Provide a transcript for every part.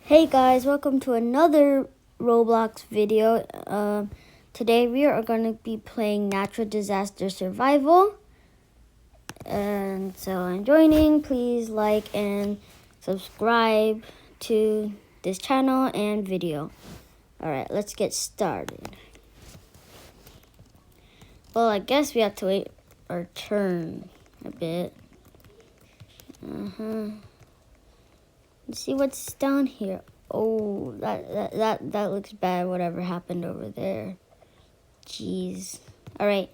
Hey guys, welcome to another Roblox video. Today we are going to be playing Natural Disaster Survival. And so I'm joining. Please like and subscribe to this channel and video. Alright, let's get started. Well, I guess we have to wait our turn a bit. Let's see what's down here. Oh, that looks bad. Whatever happened over there. Jeez. All right.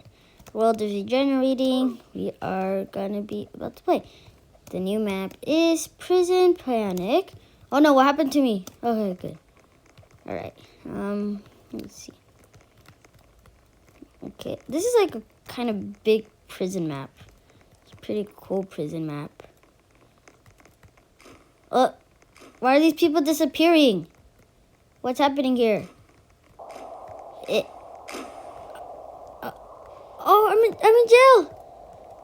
The world is regenerating. We are gonna be about to play. The new map is Prison Panic. Oh no! What happened to me? Okay, good. All right. Let's see. Okay, this is like a kind of big prison map. It's a pretty cool prison map. Why are these people disappearing? What's happening here? I'm in jail.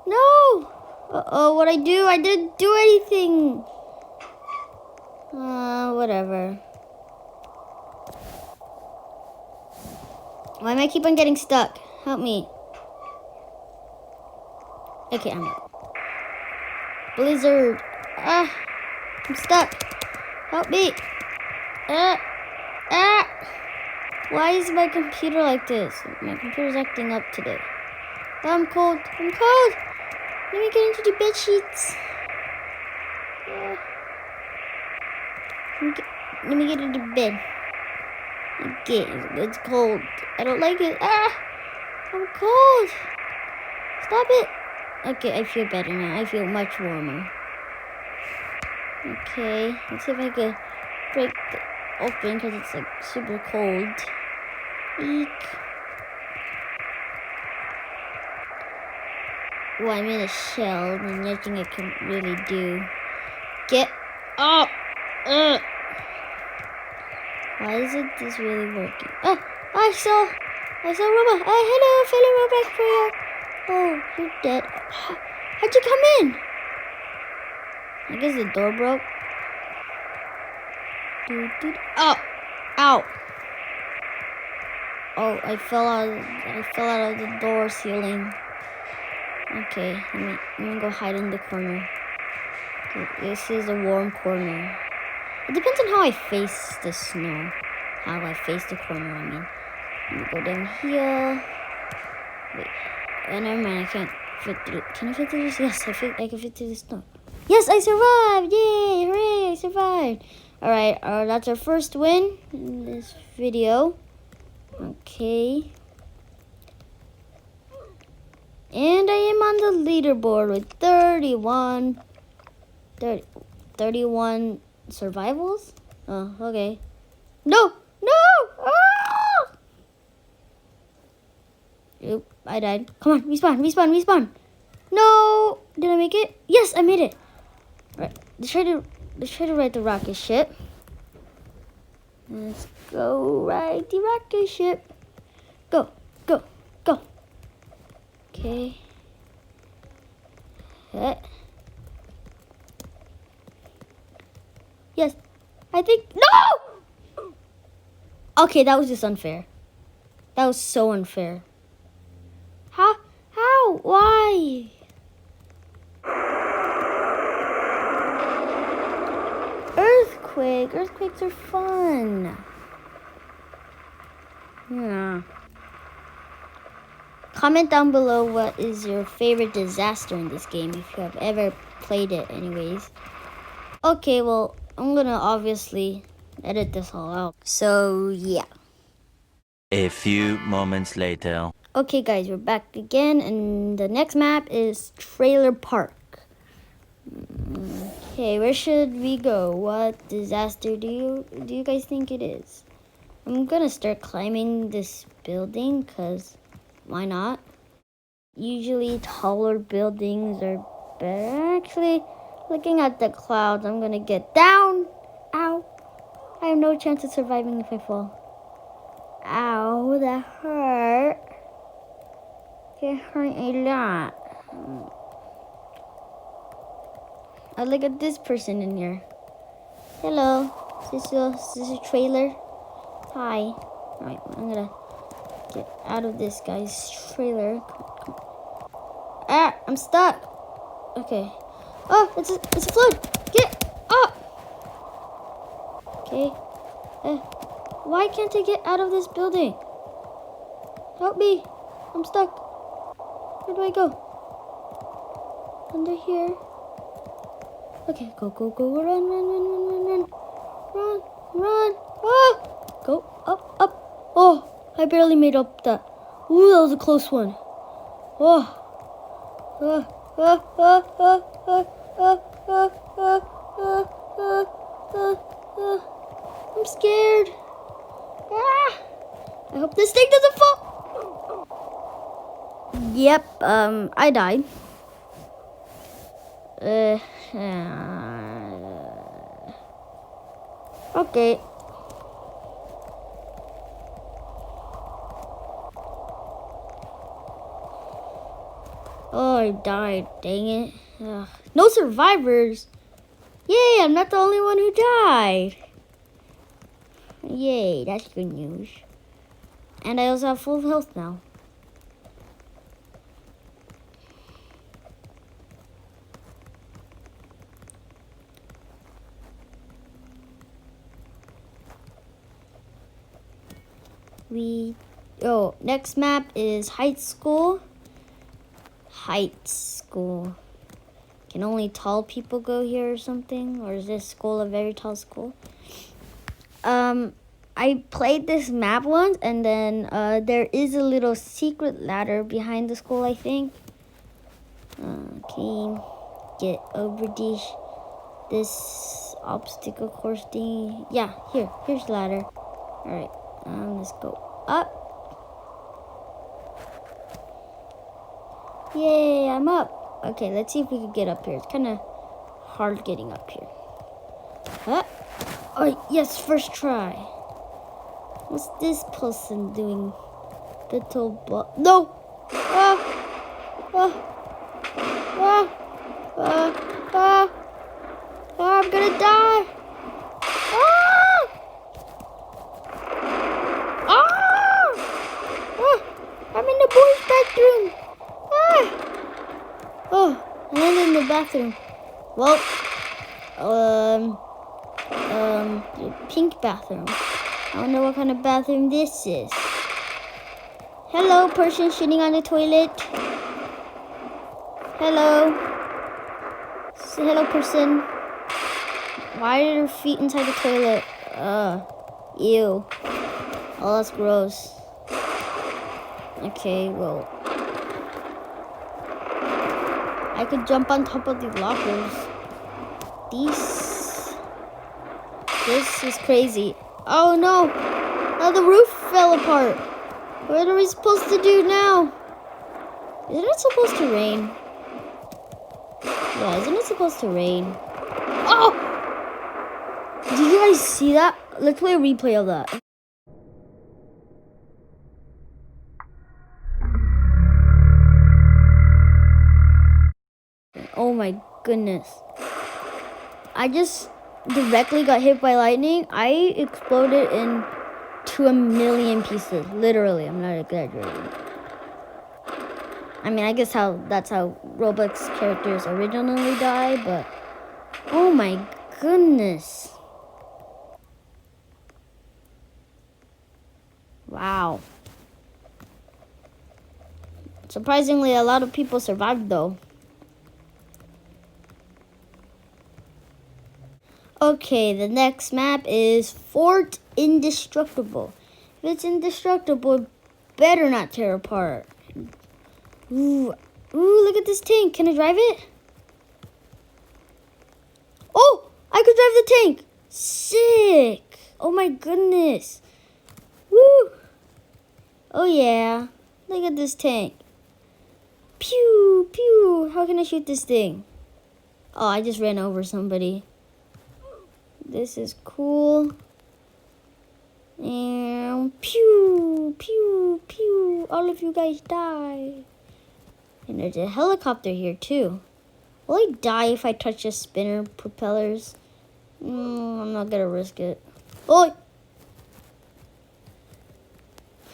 No. What I do? I didn't do anything. Whatever. Why am I keep on getting stuck? Help me. Okay, I'm out. Blizzard. I'm stuck. Help me. Why is my computer like this? My computer's acting up today. Oh, I'm cold. I'm cold. Let me get into the bed sheets. Let me get into bed. Okay, it's cold. I don't like it. I'm cold. Stop it. Okay, I feel better now. I feel much warmer. Okay, let's see if I can break it open because it's like super cold. Eek. Well, I'm in a shell, and nothing I can really do. Get up! Why isn't this really working? Oh, I saw Robot. Hello, fellow Robot player. Oh, you're dead. How'd you come in? I guess the door broke. Oh, ow! Oh, I fell out of the door ceiling. Okay, let me go hide in the corner. This is a warm corner. It depends on how I face the snow. How I face the corner, I mean. Let me go down here. Wait. Never mind, I can't fit through. Can I fit through this? Yes, I can fit through the snow. Yes, I survived! Yay! Hooray! I survived! Alright, that's our first win in this video. Okay. And I am on the leaderboard with 31 survivals? Oh, okay. No! Ah! Oop, I died. Come on, respawn. No! Did I make it? Yes, I made it. Alright, let's try to ride the rocket ship. Let's go ride the rocket ship. Go. Okay. Yes. I think... No! Okay, that was just unfair. That was so unfair. How? Why? Earthquakes are fun. Yeah. Comment down below what is your favorite disaster in this game, if you have ever played it anyways. Okay, well, I'm gonna obviously edit this all out. So, yeah. A few moments later. Okay, guys, we're back again, and the next map is Trailer Park. Okay, where should we go? What disaster do you guys think it is? I'm gonna start climbing this building, because why not? Usually taller buildings are better. Actually, looking at the clouds, I'm gonna get down. Ow. I have no chance of surviving if I fall. Ow, that hurt. It hurt a lot. Oh, look at this person in here. Hello. Is this a trailer? Hi. Alright, I'm gonna get out of this guy's trailer. Ah, I'm stuck. Okay. Oh, it's a flood. Get up. Okay. Why can't I get out of this building? Help me. I'm stuck. Where do I go? Under here. Okay, go. Run. Run. Oh! Go up. Oh, I barely made up that. Ooh, that was a close one. Oh. I'm scared. Ah! I hope this thing doesn't fall. Yep, I died. Okay. Oh, I died. Dang it. Ugh. No survivors. Yay, I'm not the only one who died. Yay, that's good news. And I also have full health now. Next map is Heights School. Can only tall people go here or something? Or is this school a very tall school? I played this map once, and then there is a little secret ladder behind the school, I think. Okay, get over this obstacle course thing. Yeah, here's the ladder. Alright, let's go up. Yay, I'm up. Okay, let's see if we can get up here. It's kind of hard getting up here. Oh, yes, first try. What's this person doing? No! I'm gonna die! I'm in the boys' bathroom! Oh, I landed in the bathroom. Well, the pink bathroom. I don't know what kind of bathroom this is. Hello, person sitting on the toilet. Hello. Say hello, person. Why are your feet inside the toilet? Ew. Oh, that's gross. Okay, well. I could jump on top of the lockers. This is crazy. Oh no! Now the roof fell apart. What are we supposed to do now? Isn't it supposed to rain? Yeah, isn't it supposed to rain? Oh! Did you guys see that? Let's play a replay of that. Oh my goodness. I just directly got hit by lightning. I exploded into a million pieces. Literally, I'm not exaggerating. I mean, I guess that's how Roblox characters originally die, but oh my goodness. Wow. Surprisingly, a lot of people survived though. Okay, the next map is Fort Indestructible. If it's indestructible, it better not tear apart. Ooh, look at this tank. Can I drive it? Oh, I could drive the tank. Sick. Oh my goodness. Woo. Oh yeah. Look at this tank. Pew, pew. How can I shoot this thing? Oh, I just ran over somebody. This is cool. And pew, pew, pew. All of you guys die. And there's a helicopter here too. Will I die if I touch the spinner propellers? I'm not gonna risk it. Oh!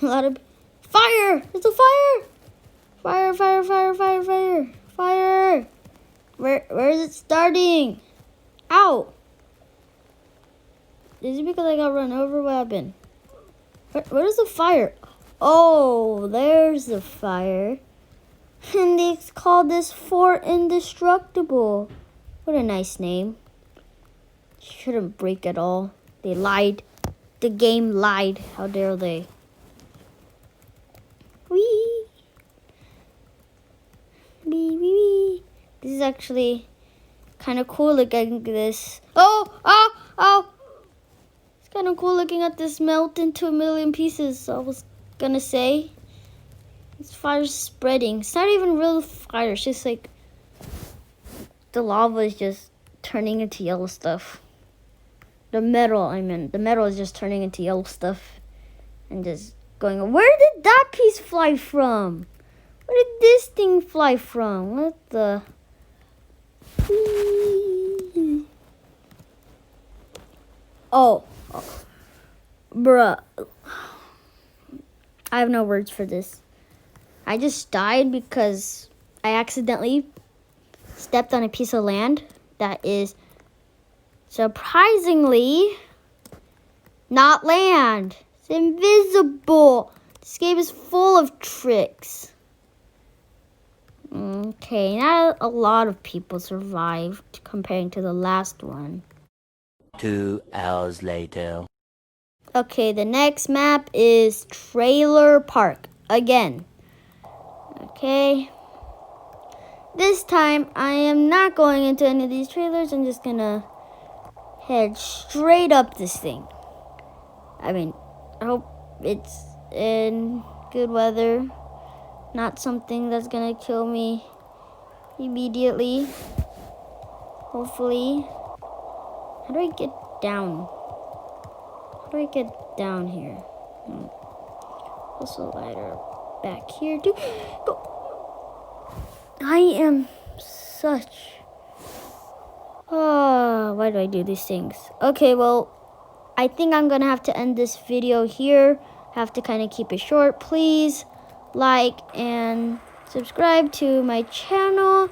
A lot of fire! It's a fire! Fire, fire, fire, fire, fire, fire! Where is it starting? Ow! Is it because I got run over? What happened? Where's the fire? Oh, there's the fire. And they call this Fort Indestructible. What a nice name. Shouldn't break at all. They lied. The game lied. How dare they? Wee. Wee, wee, wee. This is actually kind of cool looking at this. Oh, oh, oh. It's kind of cool looking at this melt into a million pieces. I was gonna say. This fire's spreading. It's not even real fire. It's just like the lava is just turning into yellow stuff. The metal is just turning into yellow stuff and just going. Where did that piece fly from? Where did this thing fly from? What the? Oh, bruh. I have no words for this. I just died because I accidentally stepped on a piece of land that is surprisingly not land. It's invisible. This game is full of tricks. Okay, not a lot of people survived comparing to the last one. 2 hours later. Okay, the next map is Trailer Park again. Okay. This time, I am not going into any of these trailers. I'm just gonna head straight up this thing. I mean, I hope it's in good weather. Not something that's gonna kill me immediately. Hopefully. How do I get down? How do I get down here? Also lighter back here too. Go. I am such... Oh, why do I do these things? Okay, well, I think I'm gonna have to end this video here. Have to kind of keep it short. Please like and subscribe to my channel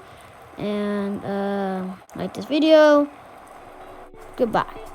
and like this video. Goodbye.